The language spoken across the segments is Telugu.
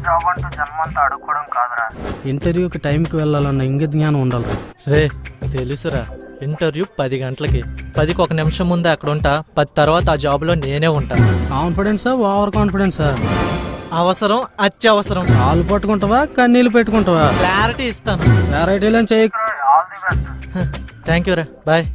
జాబ్ అంటూ జన్మంతా అడుక్కోవడం కాదురా. ఇంటర్వ్యూకి టైంకి వెళ్ళాలన్న ఇంగిత జ్ఞానం ఉండాలి రే. తెలుసురా, ఇంటర్వ్యూ 10 గంటలకి. 10కి 1 నిమిషం ముందే అక్కడ ఉంటా. 10 తర్వాత ఆ జాబ్లో నేనే ఉంటాను. కాన్ఫిడెన్సా ఓవర్ కాన్ఫిడెన్సా? అవసరం, అత్యవసరం. కాలు పట్టుకుంటావా కన్నీళ్ళు పెట్టుకుంటావా? క్లారిటీ ఇస్తాను. క్లారిటీలో చేయి. All the best. Thank you రా, బాయ్.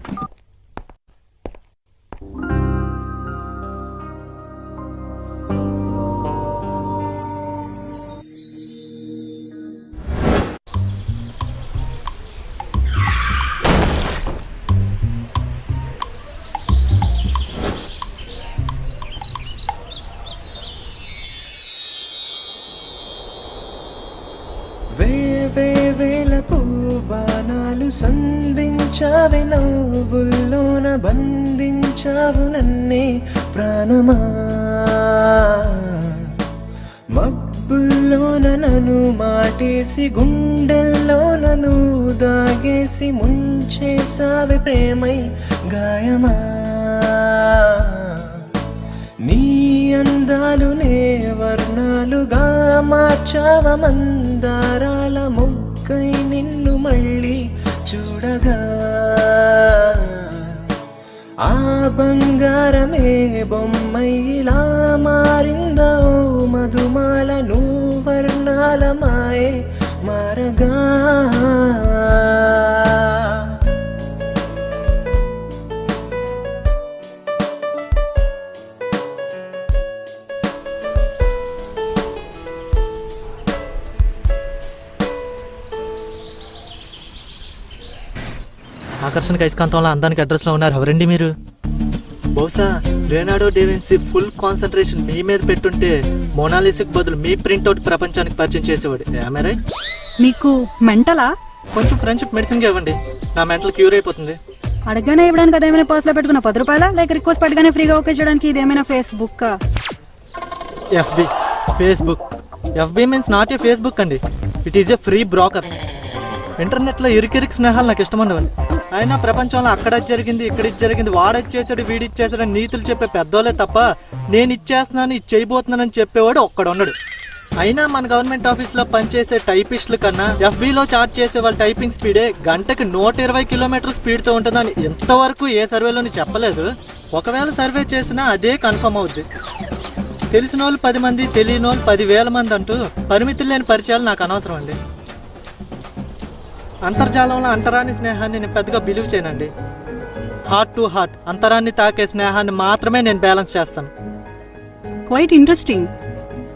వేల పూబాణాలు సంధించావి, నవ్వుల్లోన బంధించావు నన్నే ప్రాణమా. మబ్బుల్లోన నన్ను మాటేసి, గుండెల్లోన నువ్వు దాగేసి, ముంచేసావి ప్రేమై గాయమా. నీ అందాలునే వర్ణాలుగా మార్చావ, మందారాల మొగ్గై నిన్ను మళ్ళీ చూడగా. ఆ బంగారమే బొమ్మై ఇలా మారిందో మధుమాల, నువ్వు వర్ణాల మాయే మారగా. ఆకర్షణకు అయస్కాంతంలో అందానికి అడ్రస్లో ఉన్నారు. ఎవరండి మీరు? బహుశా లియోనార్డో డా విన్సీ ఫుల్ కాన్సన్ట్రేషన్ మీ మీద పెట్టుంటే మోనాలిసాకు బదులు మీ ప్రింట్అవుట్ ప్రపంచానికి పరిచయం చేసేవాడు. ఆమె రైట్? మీకు మెంటలా? కొంచెం ఫ్రెండ్షిప్ మెడిసిన్గా ఇవ్వండి, నా మెంటల్ క్యూర్ అయిపోతుంది. అడగగానే ఇవ్వడానికి అదేమైనా పర్స్లో పెట్టుకున్న 10 రూపాయల, లేక రిక్వెస్ట్ పెట్టగానే ఫ్రీగా ఓకే చేయడానికి ఇదేమైనా Facebook? FB. Facebook. FB means not a Facebook అండి, it is a free broker. ఇంటర్నెట్లో ఇరికిరికి స్నేహాలు నాకు ఇష్టం ఉండవండి. అయినా ప్రపంచంలో అక్కడ జరిగింది, ఇక్కడ జరిగింది, వాడది చేశాడు, వీడిది చేశాడని నీతులు చెప్పే పెద్దోళ్ళే తప్ప నేను ఇచ్చేస్తున్నాను, ఇది చేయబోతున్నానని చెప్పేవాడు ఒక్కడున్నాడు. అయినా మన గవర్నమెంట్ ఆఫీస్లో పనిచేసే టైపిస్టుల కన్నా ఎఫ్బీలో చార్జ్ చేసే వాళ్ళ టైపింగ్ స్పీడే గంటకి 120 కిలోమీటర్ స్పీడ్తో ఉంటుందని ఇంతవరకు ఏ సర్వేలోని చెప్పలేదు. ఒకవేళ సర్వే చేసినా అదే కన్ఫర్మ్ అవుద్ది. తెలిసిన వాళ్ళు 10 మంది, తెలియని వాళ్ళు 10,000 మంది అంటూ పరిమితులు లేని పరిచయాలు నాకు అనవసరం అండి. అంతర్జాలంలో అంతరాన్ని స్నేహాన్ని నేను పెద్దగా బిలీవ్ చేయనండి. హార్ట్ టు హార్ట్ అంతరాన్ని తాకే స్నేహాన్ని మాత్రమే నేను బ్యాలెన్స్ చేస్తాను. Quite interesting.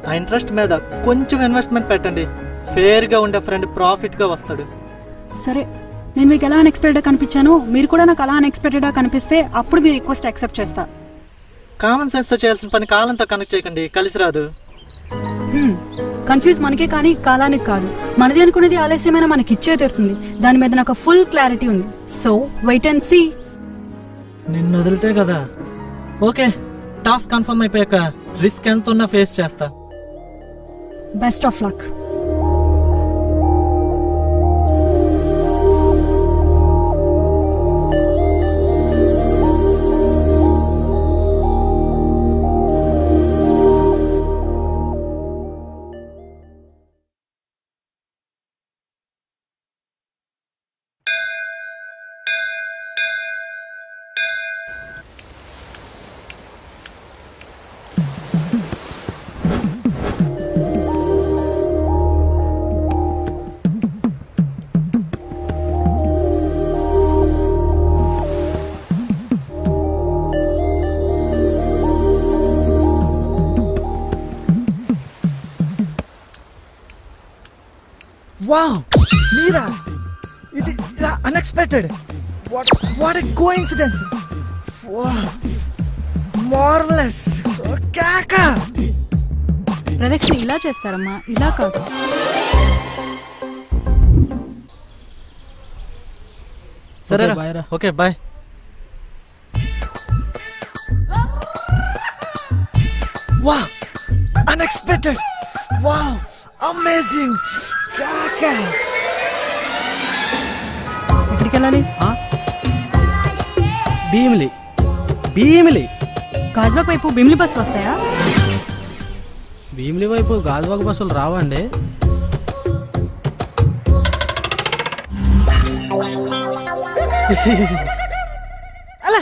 ఆ ఇంట్రెస్ట్ మీద కొంచెం ఇన్వెస్ట్మెంట్ పెట్టండి, ఫేర్గా ఉండే ఫ్రెండ్ ప్రాఫిట్గా వస్తాడు. సరే, నేను మీకు ఎలా అన్ఎక్స్పెక్టెడ్గా కనిపించాను, మీరు కూడా నాకు అలా అన్ఎక్స్పెక్టెడ్గా కనిపిస్తే అప్పుడు మీ రిక్వెస్ట్ యాక్సెప్ట్ చేస్తా. కామన్ సెన్స్తో చేయాల్సిన పని కాలంతో కనెక్ట్ చేయకండి, కలిసి రాదు. కన్ఫ్యూజ్ మనకే కానీ కాలానికి కాదు. మనది అనుకునేది ఆలస్యమైన మనకి ఇచ్చే తీరుతుంది. దాని మీద నాకు ఫుల్ క్లారిటీ ఉంది. So wait and see. నిన్ను వదిలితే కదా. ఓకే, టాస్క్ కన్ఫర్మ్ అయిపోయాక రిస్క్ ఎంత ఉన్నా ఫేస్ చేస్తా. Best of luck. వావ్, మీరా? ఇది unexpected. What a coincidence. Marvellous. కాకా ప్రదక్షిణ ఇలా చేస్తారమ్మా, ఇలా కాదు. సరే okay bye. Wow, unexpected. Wow, amazing. కాకా ఎక్కడికి వెళ్ళాలి? భీమిలి. గాజువాక వైపు భీమిలి బస్సులు వస్తాయా? భీమిలి వైపు గాజువాక బస్సులు రావండి? అలా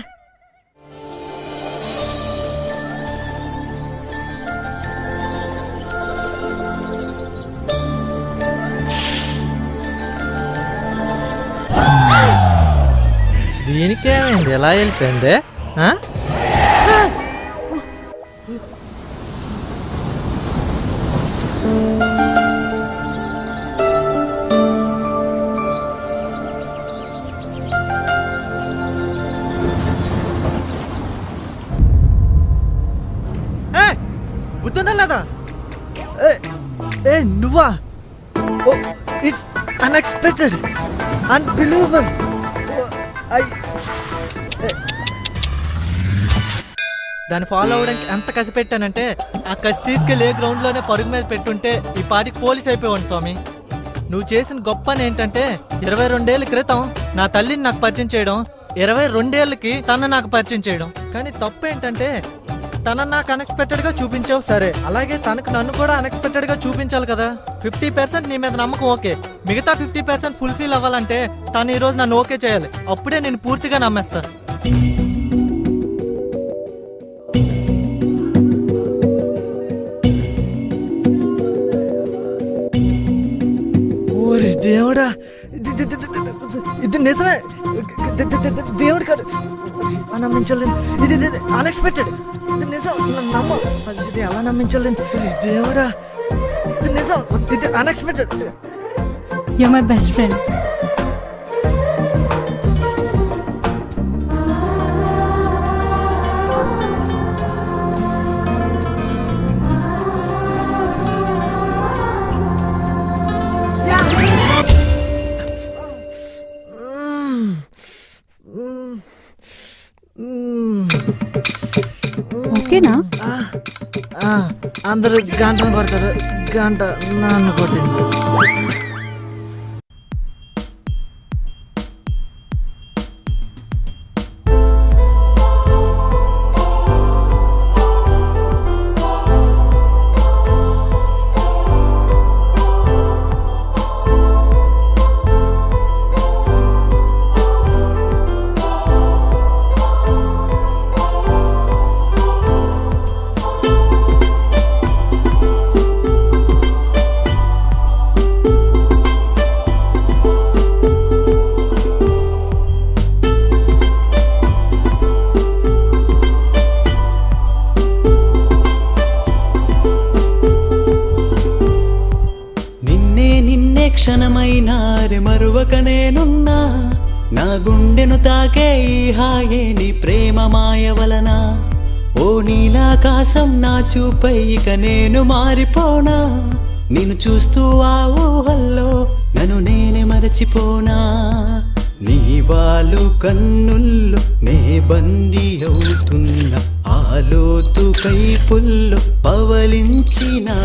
దీనికేమైంది ఎలా వెళ్ళిపోయింది? గుర్తుందా లేదా? నువ్వా? It's unexpected, unbelievable. దాన్ని ఫాలో అవడానికి ఎంత కసి పెట్టానంటే ఆ కసి తీసుకెళ్లి గ్రౌండ్ లోనే పరుగు మీద పెట్టుంటే ఈ పాటికి పోలీస్ అయిపోయాడు స్వామి. నువ్వు చేసిన గొప్ప ఏంటంటే 22 ఏళ్ల క్రితం నా తల్లిని నాకు పరిచయం చేయడం, 22 ఏళ్ళకి తన నాకు పరిచయం చేయడం. కానీ తప్పు ఏంటంటే తన నాకు అన్ఎక్స్పెక్టెడ్ గా చూపించావు సరే, అలాగే తనకు నన్ను కూడా అన్ఎక్స్పెక్టెడ్ గా చూపించాలి కదా. 50% నీ మీద నమ్మకం ఓకే, మిగతా 50% ఫుల్ఫిల్ అవ్వాలంటే తను ఈ రోజు నన్ను ఓకే చేయాలి. అప్పుడే నేను పూర్తిగా నమ్మేస్తా. ఓరి దేవుడా, ఇది నిజమే. దేవుడు కాదు, నమ్మించలేదు. ఇది అన్ఎక్స్పెక్టెడ్, ఇది నిజం. నమ్మ, ఇది ఎలా నమ్మించలేదు? దేవుడా, ఇది నిజం, ఇది unexpected. You are my best friend. ఓకేనా? అందరూ గంటలు పడతారు, గంట నన్ను కొట్టింది. క్షణమైనా మరువక నేనున్నా, నా గుండెను తాకే ఈ హాయే నీ ప్రేమ మాయ వలన. ఓ నీలాకాశం నా చూపై ఇక నేను మారిపోనా, నిన్ను చూస్తూ ఆ ఊహల్లో నన్ను నేనే మరచిపోనా. నీ వాళ్ళు కన్నుల్లో నే బందీ అవుతున్నా, ఆలోతు కైపుల్లో పవలించినా,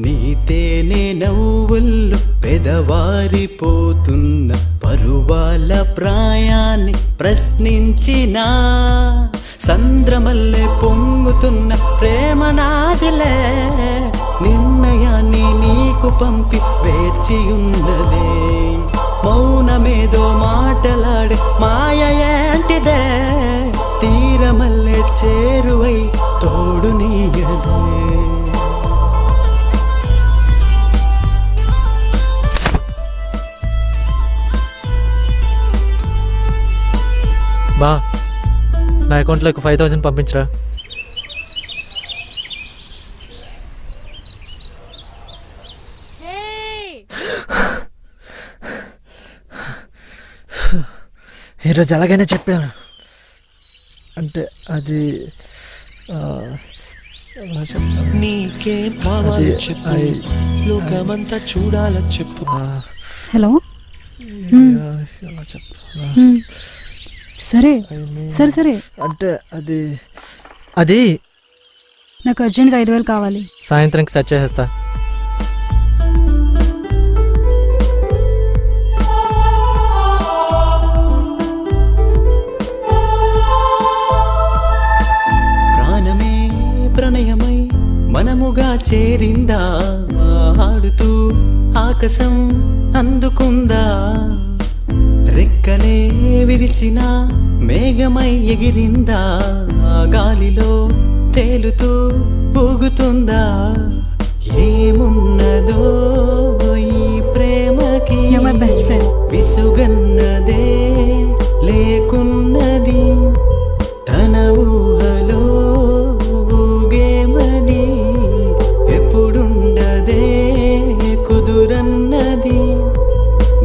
నీతేనే నవ్వుల్లో పెదవారిపోతున్న పరువాల ప్రాయాన్ని ప్రశ్నించినా. సంద్రమల్లె పొంగుతున్న ప్రేమ నాదిలే, నిర్ణయాన్ని నీకు పంపి వేర్చియున్నదే. మౌనమేదో మాటలాడే మాయ ఏంటిదే, తీరమల్లె చేరువై తోడు నీయదే. బా, నా అకౌంట్లోకి 5000 పంపించరా. ఈరోజు ఎలాగైనా చెప్పాను అంటే అది నీకేం కావాలి చెప్పు, లోకమంతా చూడాల చెప్పు. హలో, సరే సరే సరే. అంటే అది నాకు అర్జెంట్గా 5000 కావాలి. సాయంత్రంకి సెట్ చేసేస్తా. ప్రాణమే ప్రణయమై మనముగా చేరిందా ఆడుతూ ఆకాశం అందుకుందా రెక్కలే విరిసిన మేఘమై ఎగిరిందా గాలిలో తేలుతూ ఊగుతుందా ఏమున్నదో ఈ ప్రేమకి You're my best friend. విసుగన్నదే లేకున్నది తన ఊహలో ఊగేమది ఎప్పుడుండదే కుదురన్నది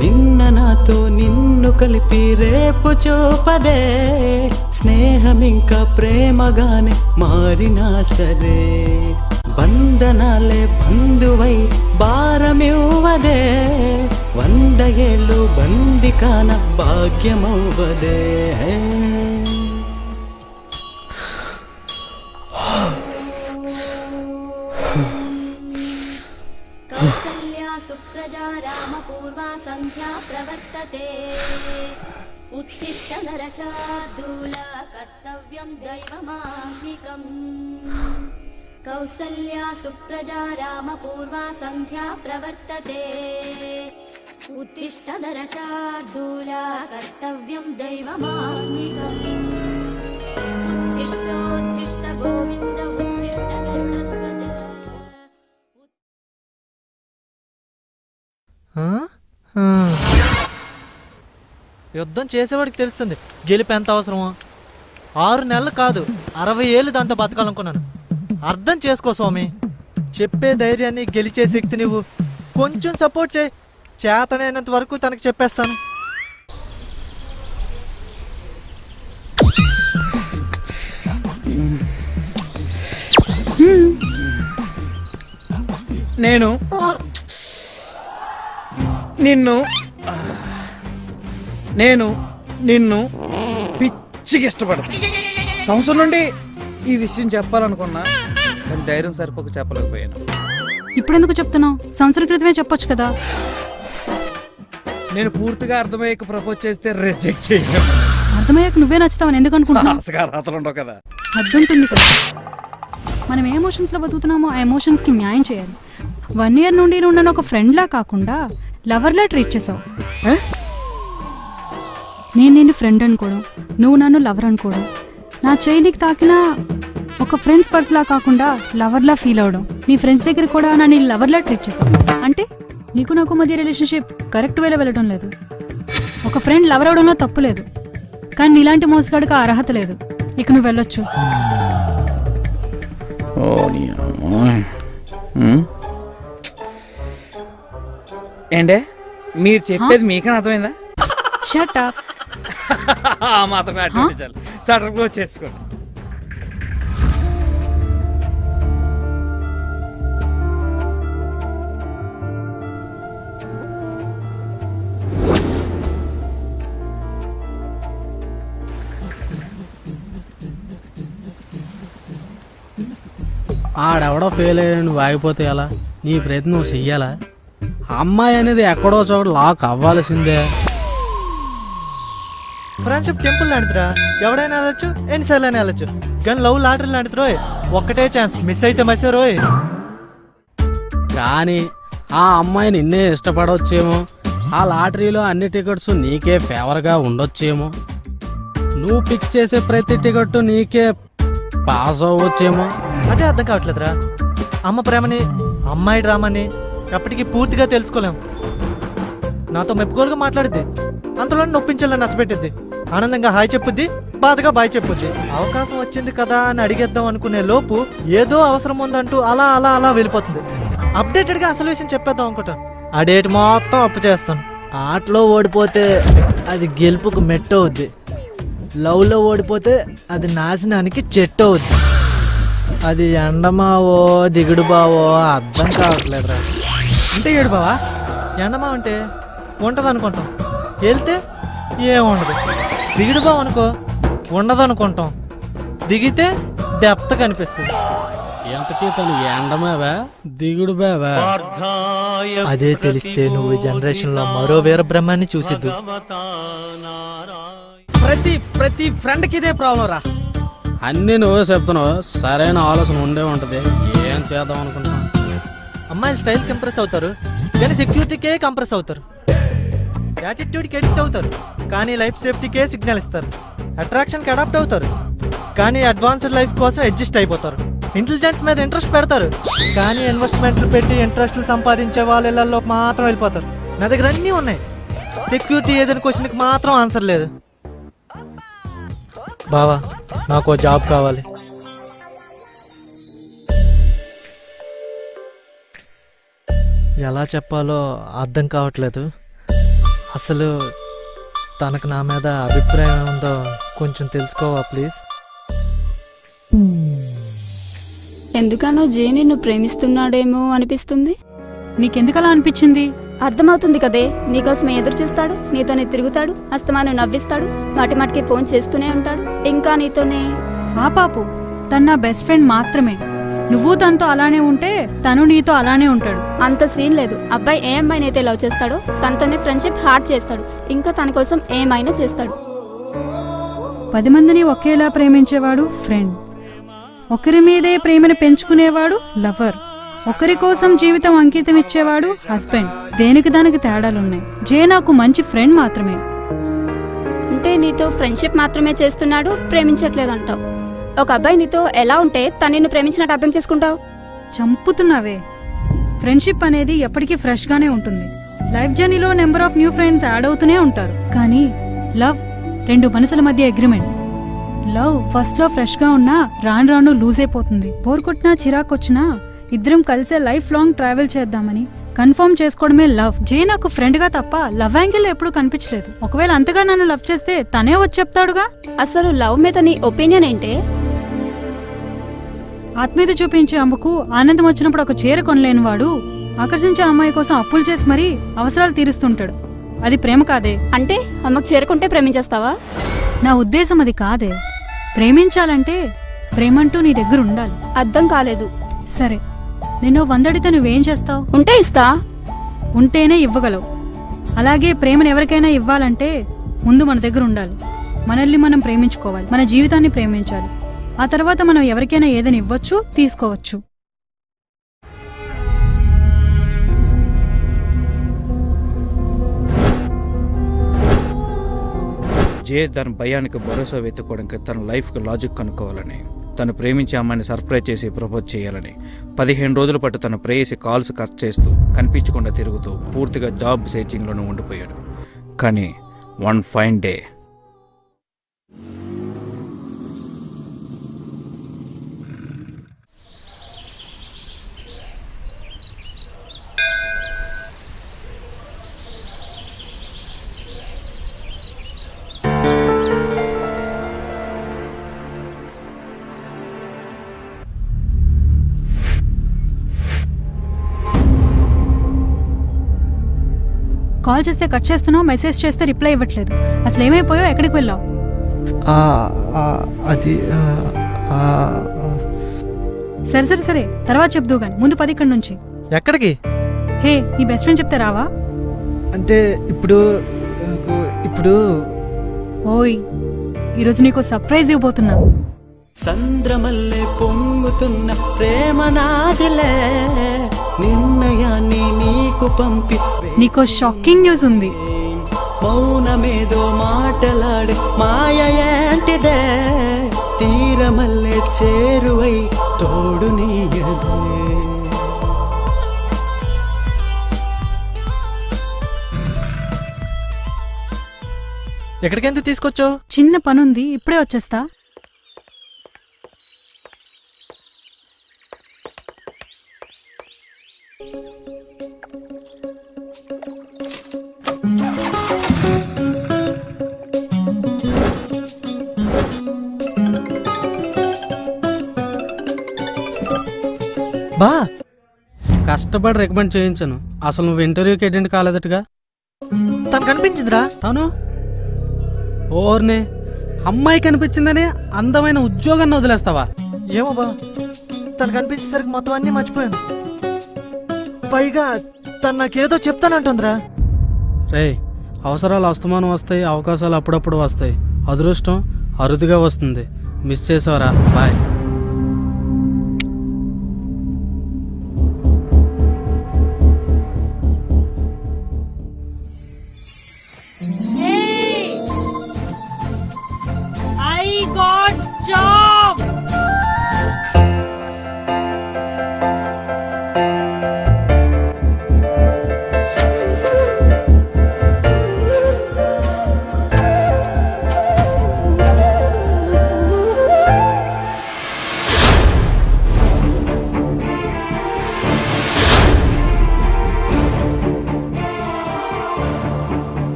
నిన్న నాతో నిన్ను కలిపి రేపు చూపదే స్నేహం ఇంకా ప్రేమగానే మారినా సరే బంధనాలే బంధువై భారమివ్వదే 100 ఏళ్ళు బందికాన భాగ్యమవ్వదే కౌసల్యా సుప్రజా రామ పూర్వా సంధ్యా ప్రవర్తతే ఉత్తిష్ట నరశార్దూల కర్తవ్యం దైవమాహ్నికం కౌసల్యా సుప్రజా రామ పూర్వా సంధ్యా ప్రవర్తతే ఉత్తిష్ట నరశార్దూల కర్తవ్యం దైవమాహ్నికం ఉత్తిష్టోత్తిష్ట గోవింద ఉత్తిష్ట గరుడధ్వజ. యుద్ధం చేసేవాడికి తెలుస్తుంది గెలిపి ఎంత అవసరమో. 6 నెలలు కాదు 60 ఏళ్ళు దాంతో బతకాలనుకున్నాను. అర్థం చేసుకో స్వామి. చెప్పే ధైర్యాన్ని గెలిచే శక్తి నువ్వు కొంచెం సపోర్ట్ చేయి. చేతనైనంత వరకు తనకి చెప్పేస్తాను. నేను నిన్ను పిచ్చికి ఇష్టపడతాను. సంవత్సరం నుండి ఈ విషయం చెప్పాలనుకున్నా కానీ ధైర్యం సరిపోక చెప్పలేకపోయాను. ఇప్పుడెందుకు చెప్తున్నావు? సంవత్సరం క్రితమే చెప్పొచ్చు కదా. నేను పూర్తిగా అర్థమయ్యాక ప్రపోజ్ చేస్తే రిజెక్ట్ చేయను. అర్థమయ్యాక నువ్వే నచ్చుతావని ఎందుకు అనుకుంటున్నావు? రాతలు ఉండవు కదా. అర్థంటుంది కదా. మనం ఏ ఎమోషన్స్లో బతుకుతున్నామో ఆ ఎమోషన్స్కి న్యాయం చేయాలి. 1 year నుండి నువ్వు నన్ను ఒక ఫ్రెండ్లా కాకుండా లవర్లా ట్రీట్ చేసావు. నేను నిన్ను ఫ్రెండ్ అనుకోవడం, నువ్వు నన్ను లవర్ అనుకోవడం, నా చేయి నీకు తాకినా ఒక ఫ్రెండ్స్ పర్స్లా కాకుండా లవర్లా ఫీల్ అవడం, నీ ఫ్రెండ్స్ దగ్గర కూడా నన్ను లవర్లా ట్రీట్ చేసావు. అంటే నీకు నాకు మధ్య రిలేషన్షిప్ కరెక్ట్ వేలో వెళ్ళడం లేదు. ఒక ఫ్రెండ్ లవర్ అవడంలో తప్పు లేదు, కానీ నీలాంటి మోసగాడికి అర్హత లేదు. ఇక నువ్వు వెళ్ళొచ్చు. ఏంటే మీరు చెప్పేది మీకని అర్థమైందా? Shut up. మాత్రమే అడ్వర్టైజ్ సడన్ క్లోజ్ చేసుకోండి. ఆడెవడో ఫెయిల్ అయ్యాడు, నువ్వు ఆగిపోతే ఎలా? నీ ప్రయత్నం నువ్వు చెయ్యాలా? అమ్మాయి అనేది ఎక్కడో చోట లాక్ అవ్వాల్సిందే. ఫ్రెండ్షిప్ టెంపుల్ లాంటిదిరా. ఎవడైనా వెళ్ళొచ్చు, ఎన్నిసార్లు అయినా వెళ్ళొచ్చు. కానీ లవ్ లాటరీ లాంటిది రోయ్. ఒక్కటే ఛాన్స్, మిస్ అయితే మసే రోయ్. కానీ ఆ అమ్మాయి నిన్నే ఇష్టపడవచ్చేమో. ఆ లాటరీలో అన్ని టికెట్స్ నీకే ఫేవర్గా ఉండొచ్చేమో. నువ్వు పిక్ చేసే ప్రతి టికెట్ నీకే పాస్ అవ్వచ్చేమో. అదే అర్థం కావట్లేదురా. అమ్మ ప్రేమని, అమ్మాయి డ్రామాని ఎప్పటికీ పూర్తిగా తెలుసుకోలేం. నాతో మెప్పుకోలుగా మాట్లాడుద్ది, అంతలో నొప్పించాలని నచ్చబెట్టిద్ది. ఆనందంగా హాయ్ చెప్పుద్ది, బాధగా బాయ్ చెప్పుద్ది. అవకాశం వచ్చింది కదా అని అడిగేద్దాం అనుకునే లోపు ఏదో అవసరం ఉందంటూ అలా అలా అలా వెళ్ళిపోతుంది. అప్డేటెడ్గా అసలు విషయం చెప్పేద్దాం అనుకుంటాను. ఆ డేట్ మొత్తం అప్పు చేస్తాను. ఆటలో ఓడిపోతే అది గెలుపుకు మెట్టు అవుద్ది. లవ్లో ఓడిపోతే అది నాశనానికి చెట్టు అవుద్ది. అది ఎండమావో దిగుడు బావో అర్థం కావట్లేదురా. అంటే ఏడు బావా? ఎండమా అంటే ఉంటుంది అనుకుంటాం, వెళ్తే ఏముండదు. దిగుడు బావ అనుకో, ఉండదు అనుకుంటాం, దిగితే డెప్త్ కనిపిస్తుంది. ఎంతకీ తను ఎండమేవా దిగుడు బావా? అదే తెలిస్తే నువ్వు ఈ జనరేషన్లో మరో వీర బ్రహ్మాన్ని చూసిద్దు. ప్రతి ఫ్రెండ్కి ఇదే ప్రాబ్లం రా. అన్నీ నువ్వే చెప్తున్నావు. సరైన ఆలోచన ఉండే ఉంటది. ఏం ఏం చేద్దాం అనుకుంటున్నాం? అమ్మాయిలు స్టైల్కి ఇంప్రెస్ అవుతారు కానీ సెక్యూరిటీకే కంప్రెస్ అవుతారు. యాటిట్యూడ్కి ఎడిక్ట్ అవుతారు కానీ లైఫ్ సేఫ్టీకే సిగ్నల్ ఇస్తారు. అట్రాక్షన్కి అడాప్ట్ అవుతారు కానీ అడ్వాన్స్డ్ లైఫ్ కోసం అడ్జస్ట్ అయిపోతారు. ఇంటెలిజెన్స్ మీద ఇంట్రెస్ట్ పెడతారు కానీ ఇన్వెస్ట్మెంట్లు పెట్టి ఇంట్రెస్ట్లు సంపాదించే వాళ్ళ మాత్రం వెళ్ళిపోతారు. నా దగ్గర అన్నీ ఉన్నాయి, సెక్యూరిటీ ఏదైనా క్వశ్చన్కి మాత్రం ఆన్సర్ లేదు. బావా నాకు జాబ్ కావాలి. ఎలా చెప్పాలో అర్థం కావట్లేదు. అసలు తనకు నా మీద అభిప్రాయం ఉందో కొంచెం తెలుసుకోవా ప్లీజ్? ఎందుకనో జే నిన్ను ప్రేమిస్తున్నాడేమో అనిపిస్తుంది. నీకెందుకలా అనిపించింది? అర్థమవుతుంది కదే, నీకోసమే ఎదురు చూస్తాడు, నీతోనే తిరుగుతాడు, అస్తమాను నవ్విస్తాడు, మాటిమాటికి ఫోన్ చేస్తూనే ఉంటాడు, ఇంకా నీతోనే. ఆ పాపు తను నా బెస్ట్ ఫ్రెండ్ మాత్రమే. నువ్వు తనతో అలానే ఉంటే తను నీతో అలానే ఉంటాడు. అంత సీన్ లేదు. అబ్బాయి ఏ అమ్మాయిని అయితే లవ్ చేస్తాడో తనతోనే ఫ్రెండ్షిప్ హార్ట్ చేస్తాడు, ఇంకా తన కోసం ఏమైనా చేస్తాడు. 10 మందిని ఒకేలా ప్రేమించేవాడు ఫ్రెండ్, ఒకరి మీదే ప్రేమను పెంచుకునేవాడు లవర్, ఒకరి కోసం జీవితం అంకితం ఇచ్చేవాడు హస్బెండ్. దేనికి దానికి తేడాలున్నాయి. జే నాకు మంచి ఫ్రెండ్ మాత్రమే. అంటే నీతో ఫ్రెండ్షిప్ మాత్రమే చేస్తున్నాడు, ప్రేమించట్లేదంటావు. ఒక అబ్బాయి నీతో ఎలా ఉంటే తను నిన్ను ప్రేమించినట్టు అర్థం చేసుకుంటావు? చంపుతున్నావే. ఫ్రెండ్షిప్ అనేది ఎప్పటికీ ఫ్రెష్ గానే ఉంటుంది. లైఫ్ జర్నీలో number of new friends add అవుతూనే ఉంటారు. కానీ లవ్ 2 మనసుల మధ్య అగ్రిమెంట్. లవ్ ఫస్ట్ లో ఫ్రెష్ గా ఉన్నా రాను రాను లూజ్ అయిపోతుంది. బోర్ కొట్టినా చిరాకొచ్చినా ఇద్దరం కలిసే లైఫ్ లాంగ్ ట్రావెల్ చేద్దామని కన్ఫర్మ్ చేసుకోవడమే లవ్. జే నాకు ఫ్రెండ్ గా తప్ప లవ్ యాంగిల్ ఎప్పుడు కనిపించలేదు. ఒకవేళ అంతగా నన్ను లవ్ చేస్తే తనే వచ్చి చెప్తాడుగా. అసలు లవ్ మీద నీ ఒపీనియన్ ఏంటే? ఆత్మీయత చూపించే అమ్మకు ఆనందం వచ్చినప్పుడు ఒక చీర కొనలేని వాడు ఆకర్షించే అమ్మాయి కోసం అప్పులు చేసి మరీ అవసరాలు తీరుస్తుంటాడు. అది ప్రేమ కాదే. అంటే అమ్మకు చేరుకుంటే ప్రేమించేస్తావా? నా ఉద్దేశం అది కాదే. ప్రేమించాలంటే ప్రేమంటూ నీ దగ్గర ఉండాలి. అర్థం కాలేదు. సరే, నిన్ను 100 అడిగితే నువ్వేం చేస్తావు? ఉంటే ఇస్తా. ఉంటేనే ఇవ్వగలవు. అలాగే ప్రేమను ఎవరికైనా ఇవ్వాలంటే ముందు మన దగ్గర ఉండాలి. మనల్ని మనం ప్రేమించుకోవాలి, మన జీవితాన్ని ప్రేమించాలి. ఆ తర్వాత మనం ఎవరికైనా ఏదైనా ఇవ్వచ్చు, తీసుకోవచ్చు. జే తన భయానికి భరోసా వెతుక్కోవడానికి తన లైఫ్కి లాజిక్ కనుక్కోవాలని, తను ప్రేమించే అమ్మాయిని సర్ప్రైజ్ చేసి ప్రపోజ్ చేయాలని 15 రోజుల పాటు తన ప్రేయసి కాల్స్ కట్ చేస్తూ కనిపించకుండా తిరుగుతూ పూర్తిగా జాబ్ సర్చింగ్లోనే ఉండిపోయాడు. కానీ వన్ ఫైన్ డే కాల్ చేస్తే కట్ చేస్తున్నావు, మెసేజ్ చేస్తే రిప్లై ఇవ్వట్లేదు. అసలు ఏమైపోయావు? ఎక్కడికి వెళ్ళావు? అది సరే సరే సరే, తర్వాత చెప్దు గాని ముందు 10 ఇక్కడి నుంచి. ఎక్కడికి? హే, నీ బెస్ట్ ఫ్రెండ్ చెప్తే రావా? అంటే ఇప్పుడు ఓయ్, ఈరోజు నీకు సర్ప్రైజ్ ఇవ్వబోతున్నా. సంద్రమల్లె పొంగుతున్న ప్రేమ నాదిలే, నిర్ణయాన్ని నీకు పంపి నీకో షాకింగ్ న్యూస్ ఉంది. మౌనమేదో మాటలాడే మాయ ఏంటిదే, తీరమల్లె చేరువై తోడు నీయదే. ఎక్కడికెందుకు తీసుకొచ్చావు? చిన్న పనుంది, ఇప్పుడే వచ్చేస్తా. బా, కష్టపడి రికమెండ్ చేయించాను. అసలు నువ్వు ఇంటర్వ్యూకి అటెండ్ కాలేదట్టుగా. తను కనిపించిందిరా. తను ఓర్నే అమ్మాయి కనిపించిందని అందమైన ఉద్యోగాన్ని వదిలేస్తావా? ఏమో బా, తను కనిపించేసరికి మొత్తం అన్నీ మర్చిపోయాను. పైగా తను నాకేదో చెప్తానంటుందిరా. రే, అవసరాలు అస్తమానం వస్తాయి, అవకాశాలు అప్పుడప్పుడు వస్తాయి, అదృష్టం అరుదుగా వస్తుంది. మిస్ చేసావరా? Bye. finally got job.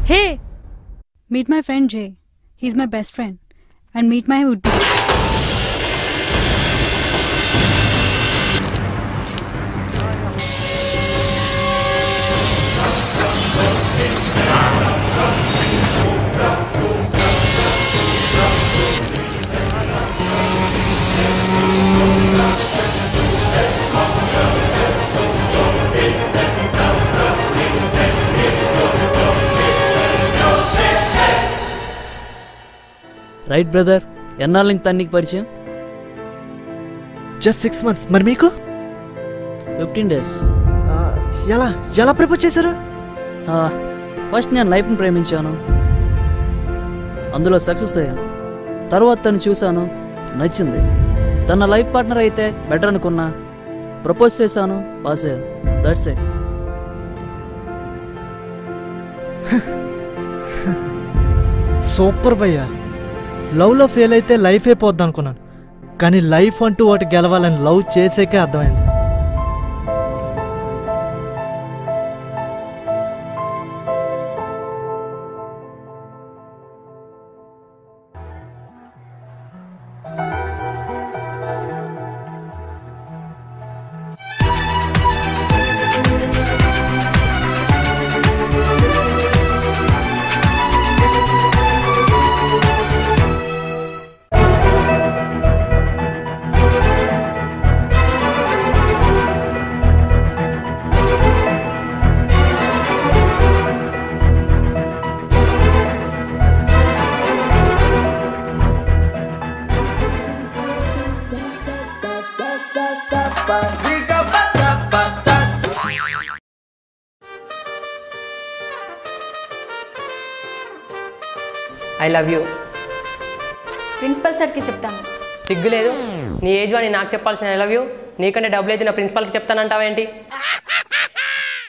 Hey, meet my friend Jay. He's my best friend. And meet my would-be. Right brother, ఎన్నాళ్ళ నుంచి తనకి పరిచయం? Just 6 months. మరి మీకు? 15 days. ఎలా ప్రపోజ్ చేశారు? ఫస్ట్ నేను లైఫ్ని ప్రేమించాను, అందులో సక్సెస్ అయ్యాను. తర్వాత తను చూశాను, నచ్చింది. తన లైఫ్ పార్ట్నర్ అయితే బెటర్ అనుకున్నా, ప్రపోజ్ చేశాను, పాస్ అయ్యాను. That's it. సూపర్ భయ్యా. లవ్లో ఫెయిల్ అయితే లైఫ్ అయిపోద్ది అనుకున్నాను, కానీ లైఫ్ అంటూ ఒకటి గెలవాలని లవ్ చేసేకే అర్థమైంది. I love you. ప్రిన్సిపల్ సార్కి చెప్తాను. సిగ్గులేదు? నీ ఏజ్ అని నాకు చెప్పాల్సిన ఐ లవ్ యూ నీకంటే డబ్బులు అయితే నా ప్రిన్సిపాల్కి చెప్తానంటావేంటి?